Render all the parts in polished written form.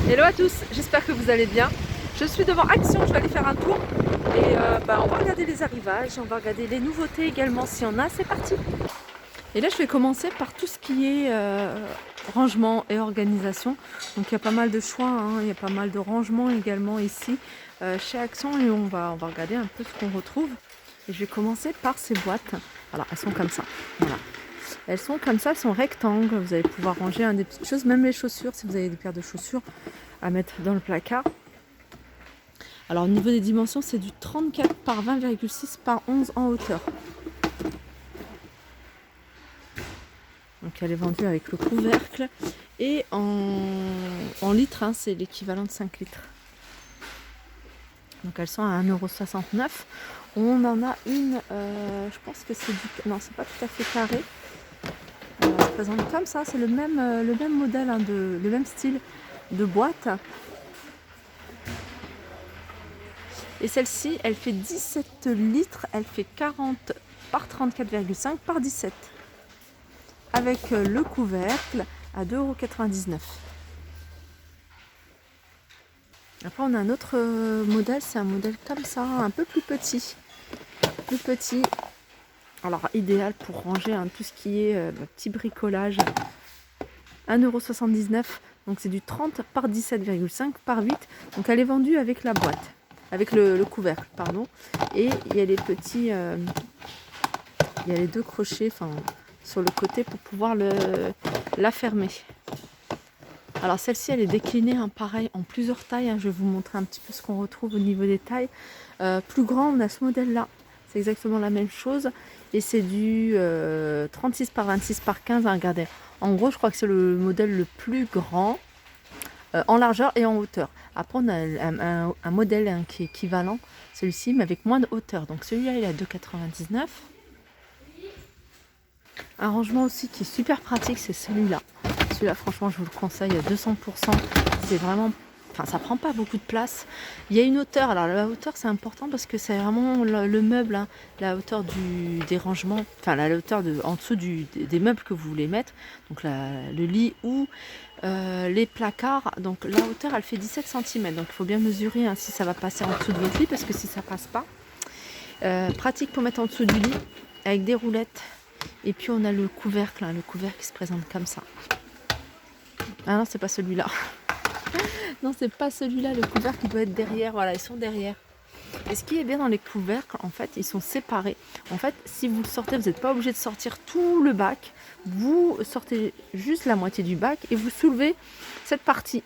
Hello à tous, j'espère que vous allez bien. Je suis devant Action, je vais aller faire un tour et on va regarder les arrivages, on va regarder les nouveautés également s'il y en a, c'est parti. Et là je vais commencer par tout ce qui est rangement et organisation. Donc il y a pas mal de choix, hein. Il y a pas mal de rangements également ici chez Action et on va regarder un peu ce qu'on retrouve. Et je vais commencer par ces boîtes. Voilà, elles sont comme ça. Voilà. Elles sont comme ça, elles sont rectangles. Vous allez pouvoir ranger des petites choses, même les chaussures, si vous avez des paires de chaussures à mettre dans le placard. Alors au niveau des dimensions, c'est du 34 par 20,6 par 11 en hauteur. Donc elle est vendue avec le couvercle et en litres, hein, c'est l'équivalent de 5 litres. Donc elles sont à 1,69 €. On en a une, je pense que c'est du... Non, c'est pas tout à fait carré. Elle se présente comme ça, c'est le même modèle, hein, le même style de boîte. Et celle-ci, elle fait 17 litres, elle fait 40 par 34,5 par 17. Avec le couvercle à 2,99 €. Après, on a un autre modèle, c'est un modèle comme ça, un peu plus petit. Plus petit. Alors, idéal pour ranger tout ce qui est petit bricolage. 1,79 €. Donc, c'est du 30 par 17,5 par 8. Donc, elle est vendue avec la boîte. Avec le couvercle, pardon. Et il y a les petits... il y a les deux crochets sur le côté pour pouvoir la fermer. Alors celle-ci, elle est déclinée pareil en plusieurs tailles. Je vais vous montrer un petit peu ce qu'on retrouve au niveau des tailles. Plus grand, on a ce modèle-là. C'est exactement la même chose. Et c'est du 36 par 26 par 15. Regardez. En gros, je crois que c'est le modèle le plus grand en largeur et en hauteur. Après, on a un modèle qui est équivalent, celui-ci, mais avec moins de hauteur. Donc celui-là, il est à 2,99 €. Un rangement aussi qui est super pratique, c'est celui-là. Celui-là, franchement, je vous le conseille à 200%. C'est vraiment... Enfin, ça prend pas beaucoup de place. Il y a une hauteur. Alors, la hauteur, c'est important parce que c'est vraiment le meuble, hein, la hauteur des rangements. Enfin, la hauteur en dessous des meubles que vous voulez mettre. Donc, le lit ou les placards. Donc, la hauteur, elle fait 17 cm. Donc, il faut bien mesurer, hein, si ça va passer en dessous de votre lit parce que si ça passe pas. Pratique pour mettre en dessous du lit avec des roulettes. Et puis on a le couvercle, hein, le couvercle qui se présente comme ça. Ah non, c'est pas celui-là. Non, c'est pas celui-là, le couvercle il doit être derrière. Voilà, ils sont derrière. Et ce qui est bien dans les couvercles, en fait, ils sont séparés. En fait, si vous le sortez, vous n'êtes pas obligé de sortir tout le bac. Vous sortez juste la moitié du bac et vous soulevez cette partie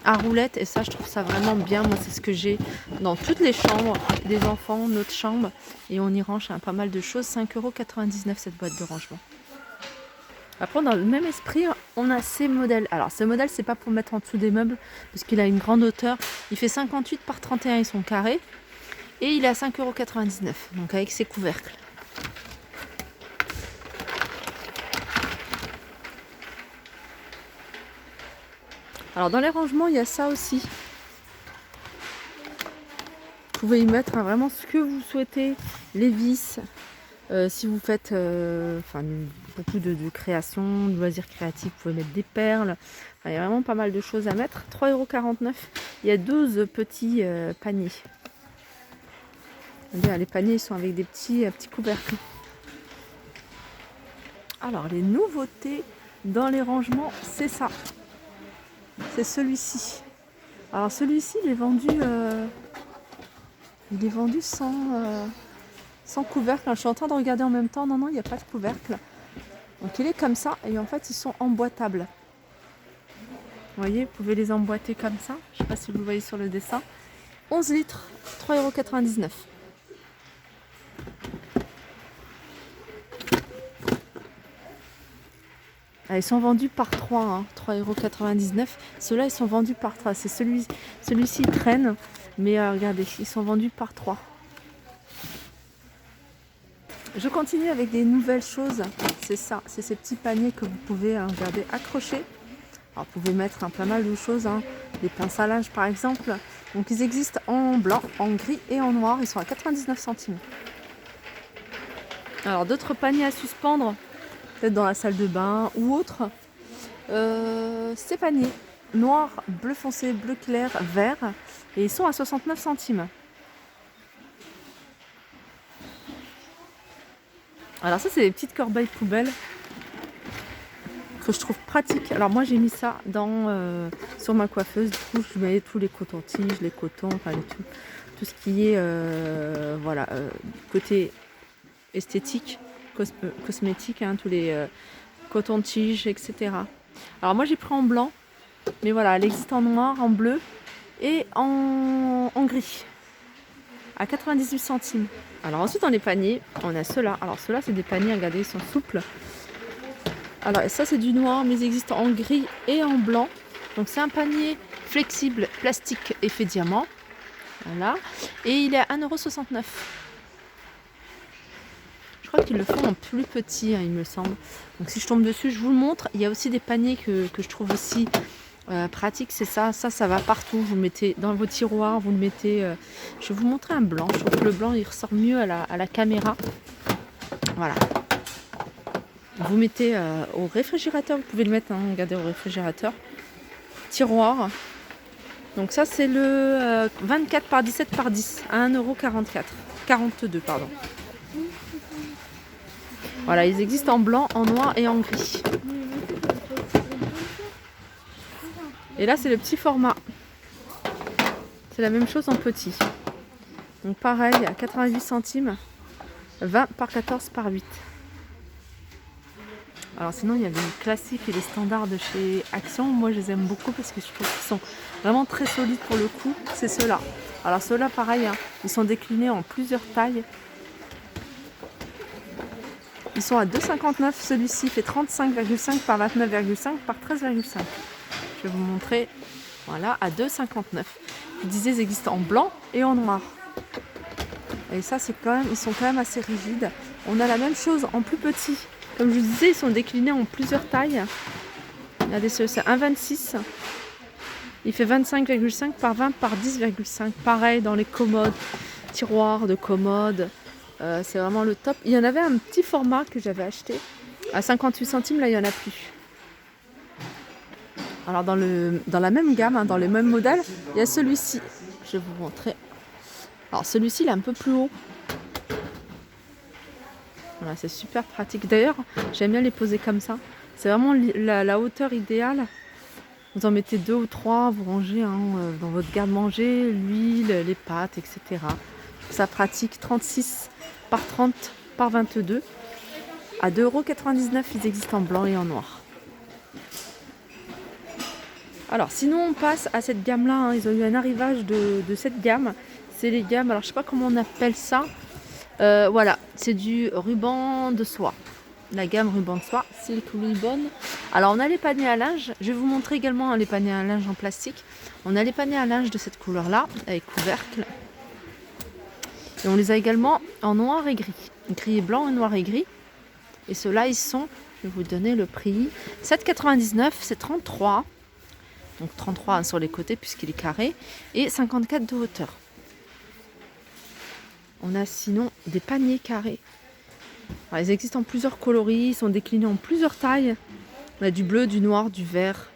à roulette. Et ça, je trouve ça vraiment bien. Moi, c'est ce que j'ai dans toutes les chambres des enfants, notre chambre. Et on y range pas mal de choses. 5,99 € cette boîte de rangement. Après, dans le même esprit, on a ces modèles. Alors, ce modèle, c'est pas pour mettre en dessous des meubles, parce qu'il a une grande hauteur. Il fait 58 par 31, ils sont carrés. Et il est à 5,99 €, donc avec ses couvercles. Alors, dans les rangements, il y a ça aussi. Vous pouvez y mettre vraiment ce que vous souhaitez. Les vis. Si vous faites beaucoup de création, de loisirs créatifs, vous pouvez mettre des perles. Enfin, il y a vraiment pas mal de choses à mettre. 3,49 €. Il y a 12 petits paniers. Bien, les paniers sont avec des petits couvercles. Alors, les nouveautés dans les rangements, c'est ça. C'est celui-ci. Alors, celui-ci, il est vendu sans couvercle. Je suis en train de regarder en même temps. Non, il n'y a pas de couvercle. Donc il est comme ça et en fait ils sont emboîtables. Vous voyez, vous pouvez les emboîter comme ça. Je ne sais pas si vous voyez sur le dessin. 11 litres, 3,99 €. Ah, ils sont vendus par 3, hein, 3,99 €. Ceux-là, ils sont vendus par 3. C'est celui-ci, il traîne. Mais regardez, ils sont vendus par 3. Je continue avec des nouvelles choses. C'est ça, c'est ces petits paniers que vous pouvez regarder, accrocher. Alors, vous pouvez mettre pas mal de choses, hein, des pinces à linge par exemple. Donc ils existent en blanc, en gris et en noir. Ils sont à 99 centimes. Alors d'autres paniers à suspendre, peut-être dans la salle de bain ou autre. Ces paniers. noir, bleu foncé, bleu clair, vert. Et ils sont à 69 centimes. Alors ça, c'est des petites corbeilles poubelles que je trouve pratiques. Alors moi, j'ai mis ça sur ma coiffeuse. Du coup, je mets tous les cotons-tiges, les cotons, enfin tout ce qui est voilà, côté esthétique, cosmétique, hein, tous les cotons-tiges, etc. Alors moi, j'ai pris en blanc, mais voilà, elle existe en noir, en bleu et en gris, à 98 centimes. Alors ensuite, dans les paniers, on a ceux-là. Alors ceux-là, c'est des paniers, regardez, ils sont souples. Alors ça, c'est du noir, mais ils existent en gris et en blanc. Donc c'est un panier flexible, plastique, effet diamant. Voilà. Et il est à 1,69 €. Je crois qu'ils le font en plus petit, hein, il me semble. Donc si je tombe dessus, je vous le montre. Il y a aussi des paniers que je trouve aussi pratiques. C'est ça. Ça va partout. Vous le mettez dans vos tiroirs. Vous le mettez... Je vais vous montrer un blanc. Je trouve que le blanc, il ressort mieux à la caméra. Voilà. Vous mettez au réfrigérateur. Vous pouvez le mettre, hein, regardez, au réfrigérateur. Tiroir. Donc ça, c'est le 24 par 17 par 10 à 1,44 €. 42, pardon. Voilà, ils existent en blanc, en noir et en gris. Et là, c'est le petit format. C'est la même chose en petit. Donc pareil, à 88 centimes, 20 par 14 par 8. Alors sinon, il y avait les classiques et les standards de chez Action. Moi, je les aime beaucoup parce que je trouve qu'ils sont vraiment très solides pour le coup. C'est ceux-là. Alors ceux-là, pareil, hein, ils sont déclinés en plusieurs tailles. Ils sont à 2,59 €. Celui-ci fait 35,5 par 29,5 par 13,5. Je vais vous montrer. Voilà, à 2,59 €. Je disais, ils existent en blanc et en noir. Et ça, c'est quand même, ils sont quand même assez rigides. On a la même chose en plus petit. Comme je vous disais, ils sont déclinés en plusieurs tailles. Regardez, c'est 1,26 €. Il fait 25,5 par 20 par 10,5. Pareil dans les commodes, tiroirs de commodes. C'est vraiment le top. Il y en avait un petit format que j'avais acheté à 58 centimes. Là, il n'y en a plus. Alors dans la même gamme, hein, dans le même modèle, il y a celui-ci. Je vais vous montrer. Alors celui-ci, il est un peu plus haut. Voilà, c'est super pratique. D'ailleurs, j'aime bien les poser comme ça. C'est vraiment la hauteur idéale. Vous en mettez 2 ou 3, vous rangez, hein, dans votre garde-manger, l'huile, les pâtes, etc. Ça pratique. 36 par 30 par 22. À 2,99 €, ils existent en blanc et en noir. Alors sinon, on passe à cette gamme-là. Hein. Ils ont eu un arrivage de cette gamme. C'est les gammes, alors je sais pas comment on appelle ça. Voilà, c'est du ruban de soie. La gamme ruban de soie, Silk Ribbon. Alors on a les paniers à linge. Je vais vous montrer également, hein, les paniers à linge en plastique. On a les paniers à linge de cette couleur-là, avec couvercle. Et on les a également en noir et gris. Gris et blanc, et noir et gris. Et ceux-là, ils sont, je vais vous donner le prix, 7,99 €, c'est 33. Donc 33, hein, sur les côtés puisqu'il est carré. Et 54 de hauteur. On a sinon des paniers carrés. Alors, ils existent en plusieurs coloris, ils sont déclinés en plusieurs tailles. On a du bleu, du noir, du vert.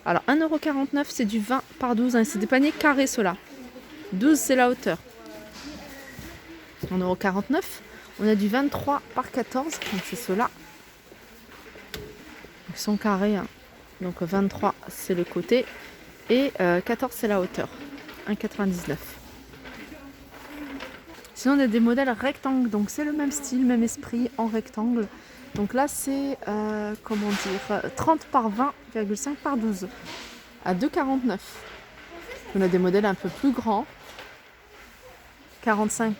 Alors 1,49 €, c'est du 20 par 12. Hein, c'est des paniers carrés ceux-là. 12, c'est la hauteur. 1,49 €. On a du 23 par 14. Donc c'est ceux-là. Ils sont carrés. Hein. Donc 23, c'est le côté. Et 14, c'est la hauteur. 1,99 €. Sinon, on a des modèles rectangles, donc c'est le même style, même esprit en rectangle. Donc là, c'est, 30 par 20,5 par 12, à 2,49 €. On a des modèles un peu plus grands, 45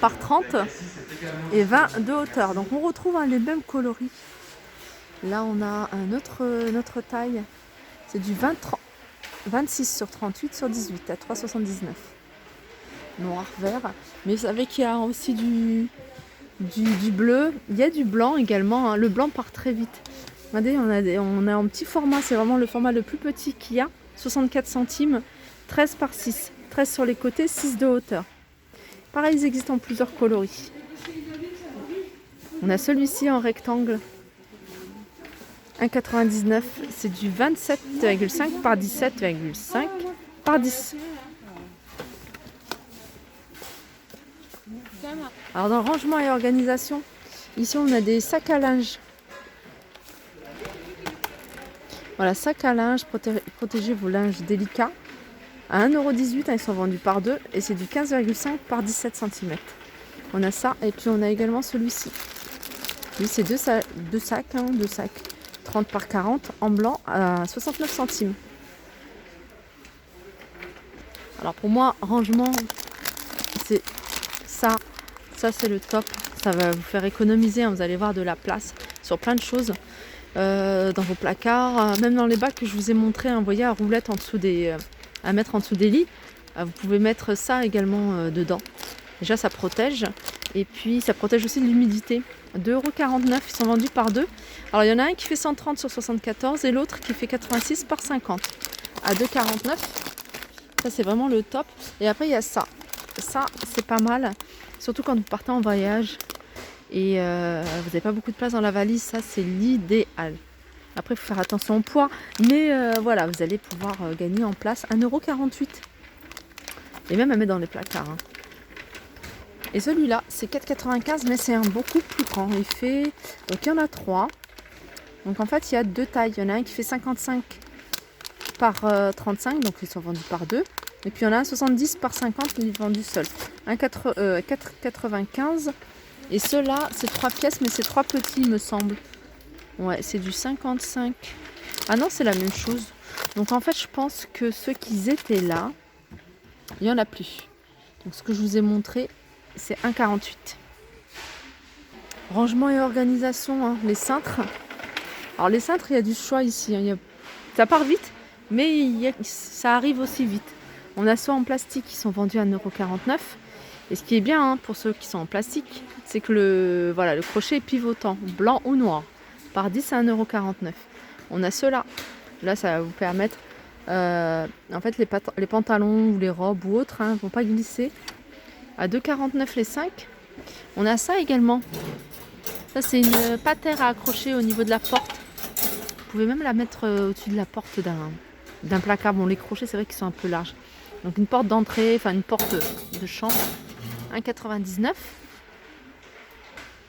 par 30 et 20 de hauteur. Donc on retrouve, hein, les mêmes coloris. Là, on a une autre taille, c'est du 26 sur 38 sur 18 à 3,79 €. Noir, vert, mais vous savez qu'il y a aussi du bleu, il y a du blanc également, hein. Le blanc part très vite. Regardez, on a un petit format, c'est vraiment le format le plus petit qu'il y a, 64 centimes, 13 par 6, 13 sur les côtés, 6 de hauteur. Pareil, ils existent en plusieurs coloris. On a celui-ci en rectangle 1,99 €, c'est du 27,5 par 17,5 par 10. Alors dans le rangement et organisation, ici on a des sacs à linge. Voilà, sacs à linge, protégez vos linges délicats. À 1,18 €, ils sont vendus par 2 et c'est du 15,5 par 17 cm. On a ça et puis on a également celui-ci. Lui c'est deux sacs, 30 par 40 en blanc à 69 centimes. Alors pour moi, rangement, c'est ça. Ça c'est le top. Ça va vous faire économiser, hein. Vous allez voir de la place sur plein de choses. Dans vos placards, même dans les bacs que je vous ai montré, hein, vous voyez, à roulettes en dessous à mettre en dessous des lits. Vous pouvez mettre ça également dedans. Déjà ça protège et puis ça protège aussi de l'humidité. 2,49 €, ils sont vendus par 2. Alors il y en a un qui fait 130 sur 74 et l'autre qui fait 86 par 50 à 2,49 €. Ça c'est vraiment le top. Et après il y a ça. Ça c'est pas mal, surtout quand vous partez en voyage et vous n'avez pas beaucoup de place dans la valise. Ça c'est l'idéal. Après il faut faire attention au poids, mais voilà, vous allez pouvoir gagner en place. 1,48 €. Et même à mettre dans les placards, hein. Et celui-là, c'est 4,95 €, mais c'est un beaucoup plus grand. Il fait... Donc il y en a 3. Donc en fait, il y a 2 tailles. Il y en a un qui fait 55 par 35, donc ils sont vendus par 2. Et puis il y en a un 70 par 50, il est vendu seul. 4,95 €. Et ceux-là, c'est 3 pièces, mais c'est 3 petits, il me semble. Ouais, c'est du 55. Ah non, c'est la même chose. Donc en fait, je pense que ceux qui étaient là, il n'y en a plus. Donc ce que je vous ai montré, c'est 1,48 €. Rangement et organisation, hein, les cintres. Alors les cintres, il y a du choix ici, hein. Ça part vite, mais ça arrive aussi vite. On a ceux en plastique qui sont vendus à 1,49 €. Et ce qui est bien, hein, pour ceux qui sont en plastique, c'est que le crochet est pivotant, blanc ou noir. Par 10 à 1,49 €. On a ceux-là. Là, ça va vous permettre... en fait, les pantalons ou les robes ou autres, hein, ne vont pas glisser. À 2,49 € les 5. On a ça également. Ça, c'est une patère à accrocher au niveau de la porte. Vous pouvez même la mettre au-dessus de la porte d'un placard. Bon, les crochets, c'est vrai qu'ils sont un peu larges. Donc, une porte d'entrée, enfin une porte de chambre. 1,99 €.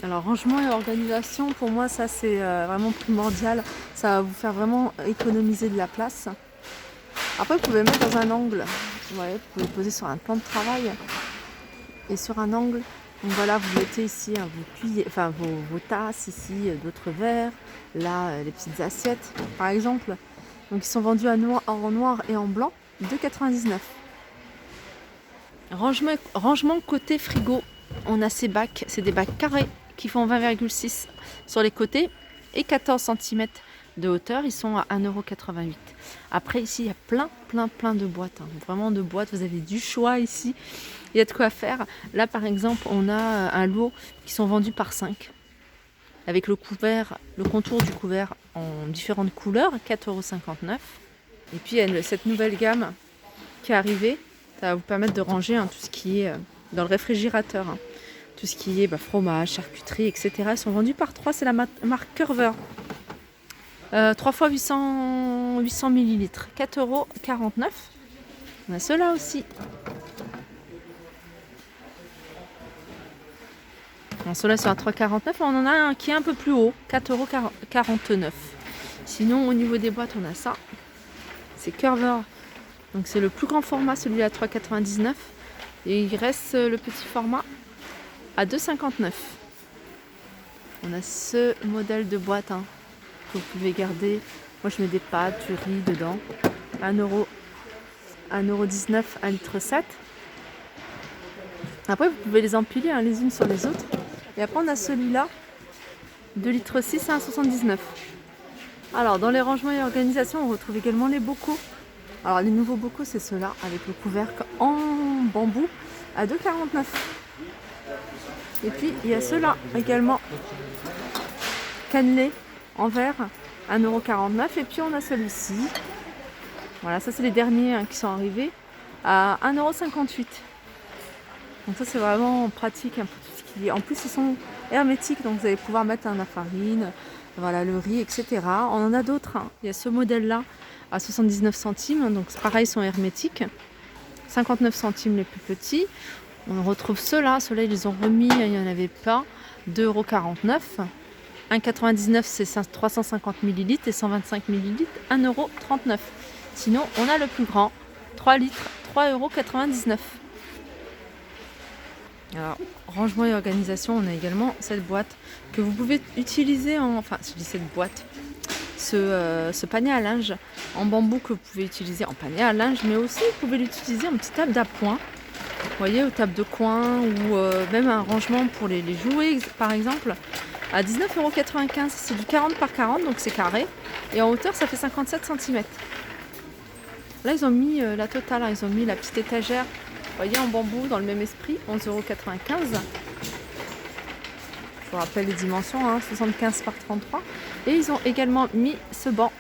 Alors, rangement et organisation, pour moi, ça, c'est vraiment primordial. Ça va vous faire vraiment économiser de la place. Après, vous pouvez mettre dans un angle. Ouais, vous pouvez poser sur un plan de travail. Et sur un angle, donc voilà, vous mettez ici hein, vos tasses, ici d'autres verres, là les petites assiettes par exemple. Donc ils sont vendus en noir et en blanc, 2,99 €. Rangement côté frigo, on a ces bacs, c'est des bacs carrés qui font 20,6 sur les côtés et 14 cm de hauteur, ils sont à 1,88 €. Après ici il y a plein de boîtes, hein, vraiment de boîtes, vous avez du choix ici. Il y a de quoi faire. Là, par exemple, on a un lot qui sont vendus par 5. Avec le contour du couvert en différentes couleurs, 4,59 €. Et puis, il y a cette nouvelle gamme qui est arrivée. Ça va vous permettre de ranger hein, tout ce qui est dans le réfrigérateur. Hein. Tout ce qui est fromage, charcuterie, etc. Ils sont vendus par 3. C'est la marque Curver. 3 fois 800 ml. 4,49 €. On a ceux-là aussi. Ceux-là sont à 3,49 €. On en a un qui est un peu plus haut, 4,49 €. Sinon, au niveau des boîtes, on a ça. C'est Curver. Donc, c'est le plus grand format, celui-là à 3,99 €. Et il reste le petit format à 2,59 €. On a ce modèle de boîte hein, que vous pouvez garder. Moi, je mets des pâtes, du riz dedans. 1,19 €, 1,7 litre. Après, vous pouvez les empiler hein, les unes sur les autres. Et après, on a celui-là, 2,6 litres à 1,79 €. Alors, dans les rangements et organisations, on retrouve également les bocaux. Alors, les nouveaux bocaux, c'est ceux-là, avec le couvercle en bambou, à 2,49 €. Et puis, il y a ceux-là également, cannelés, en verre, 1,49 € Et puis, on a celui-ci. Voilà, ça, c'est les derniers hein, qui sont arrivés, à 1,58 €. Donc ça c'est vraiment pratique hein, pour tout ce qui est. En plus ils sont hermétiques, donc vous allez pouvoir mettre la farine, Voilà, le riz, etc. On en a d'autres, hein. Il y a ce modèle-là à 79 centimes, donc pareil, ils sont hermétiques. 59 centimes les plus petits. On retrouve ceux-là, ils les ont remis, il n'y en avait pas. 2,49 €. 1,99 € c'est 350 ml et 125 ml, 1,39 €. Sinon, on a le plus grand, 3 litres, 3,99 €. Alors, rangement et organisation, on a également cette boîte que vous pouvez utiliser enfin, je dis cette boîte, ce panier à linge en bambou que vous pouvez utiliser en panier à linge, mais aussi vous pouvez l'utiliser en petite table d'appoint. Vous voyez, aux tables de coin ou même un rangement pour les jouets, par exemple. À 19,95 €, c'est du 40 par 40, donc c'est carré. Et en hauteur, ça fait 57 cm. Là, ils ont mis la totale, hein, ils ont mis la petite étagère, vous voyez, en bambou, dans le même esprit, 11,95 €. Je vous rappelle les dimensions, hein, 75 par 33. Et ils ont également mis ce banc,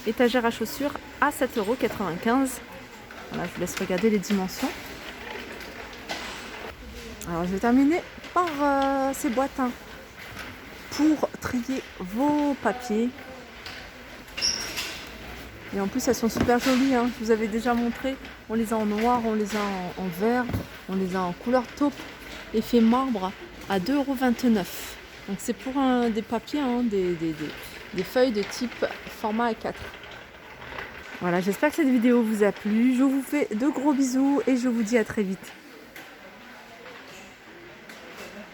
étagère à chaussures, à 7,95 €. Voilà, je vous laisse regarder les dimensions. Alors, je vais terminer par ces boîtes, hein, pour trier vos papiers. Et en plus, elles sont super jolies, hein. Je vous avais déjà montré. On les a en noir, on les a en vert, on les a en couleur taupe, effet marbre, à 2,29 €. Donc c'est pour des papiers, hein, des feuilles de type format A4. Voilà, j'espère que cette vidéo vous a plu. Je vous fais de gros bisous et je vous dis à très vite.